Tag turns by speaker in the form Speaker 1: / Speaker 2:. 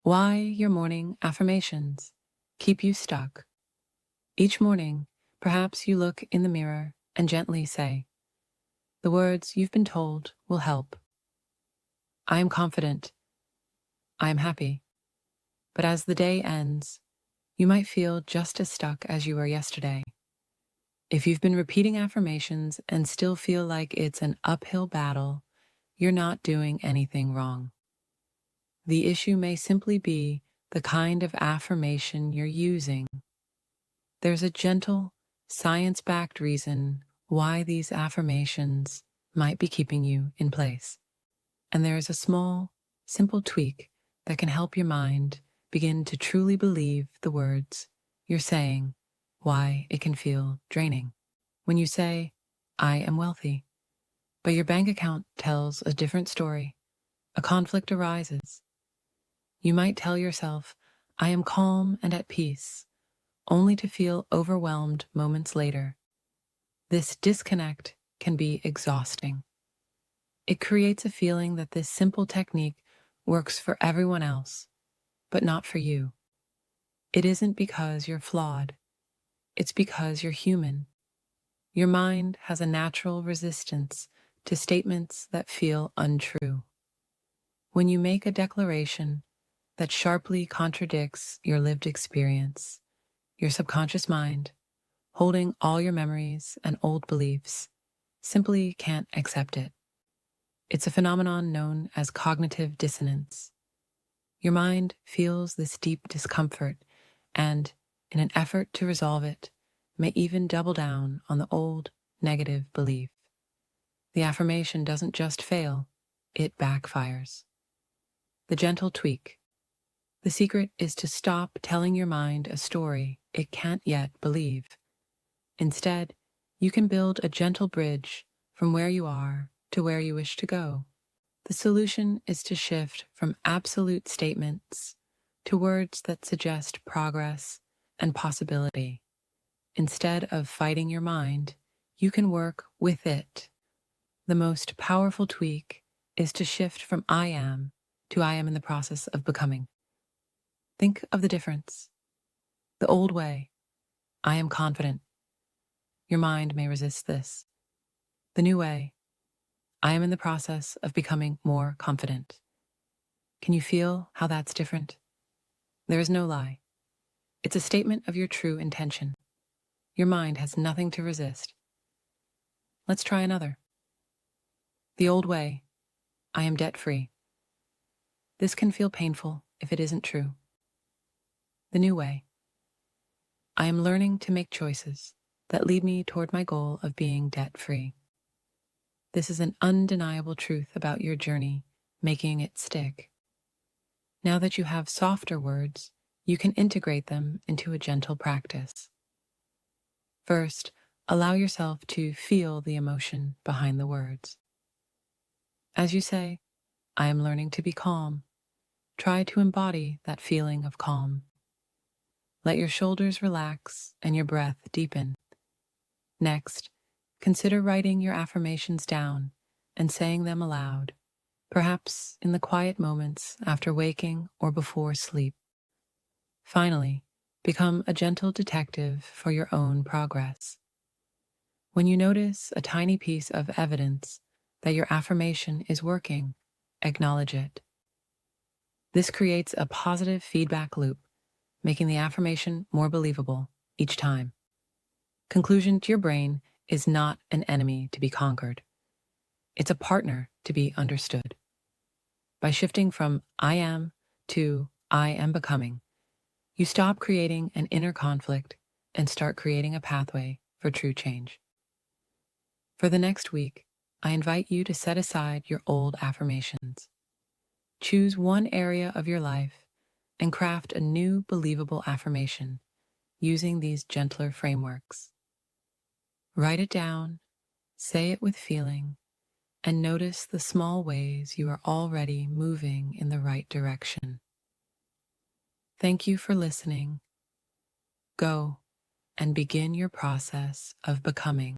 Speaker 1: Why your morning affirmations keep you stuck. Each morning, perhaps you look in the mirror and gently say, the words you've been told will help. I am confident. I am happy. But as the day ends, you might feel just as stuck as you were yesterday. If you've been repeating affirmations and still feel like it's an uphill battle, you're not doing anything wrong. The issue may simply be the kind of affirmation you're using. There's a gentle, science-backed reason why these affirmations might be keeping you in place. And there is a small, simple tweak that can help your mind begin to truly believe the words you're saying, why it can feel draining. When you say, I am wealthy, but your bank account tells a different story, a conflict arises. You might tell yourself, I am calm and at peace, only to feel overwhelmed moments later. This disconnect can be exhausting. It creates a feeling that this simple technique works for everyone else, but not for you. It isn't because you're flawed. It's because you're human. Your mind has a natural resistance to statements that feel untrue. When you make a declaration that sharply contradicts your lived experience, your subconscious mind, holding all your memories and old beliefs, simply can't accept it. It's a phenomenon known as cognitive dissonance. Your mind feels this deep discomfort and, in an effort to resolve it, may even double down on the old, negative belief. The affirmation doesn't just fail, it backfires. The gentle tweak. The secret is to stop telling your mind a story it can't yet believe. Instead, you can build a gentle bridge from where you are to where you wish to go. The solution is to shift from absolute statements to words that suggest progress and possibility. Instead of fighting your mind, you can work with it. The most powerful tweak is to shift from I am to I am in the process of becoming. Think of the difference. The old way, I am confident. Your mind may resist this. The new way, I am in the process of becoming more confident. Can you feel how that's different? There is no lie. It's a statement of your true intention. Your mind has nothing to resist. Let's try another. The old way, I am debt-free. This can feel painful if it isn't true. The new way, I am learning to make choices that lead me toward my goal of being debt-free. This is an undeniable truth about your journey, making it stick. Now that you have softer words, you can integrate them into a gentle practice. First, allow yourself to feel the emotion behind the words. As you say, I am learning to be calm, try to embody that feeling of calm. Let your shoulders relax and your breath deepen. Next, consider writing your affirmations down and saying them aloud, perhaps in the quiet moments after waking or before sleep. Finally, become a gentle detective for your own progress. When you notice a tiny piece of evidence that your affirmation is working, acknowledge it. This creates a positive feedback loop, making the affirmation more believable each time. Conclusion to your brain is not an enemy to be conquered. It's a partner to be understood. By shifting from I am to I am becoming, you stop creating an inner conflict and start creating a pathway for true change. For the next week, I invite you to set aside your old affirmations. Choose one area of your life and craft a new believable affirmation using these gentler frameworks. Write it down, say it with feeling, and notice the small ways you are already moving in the right direction. Thank you for listening. Go and begin your process of becoming.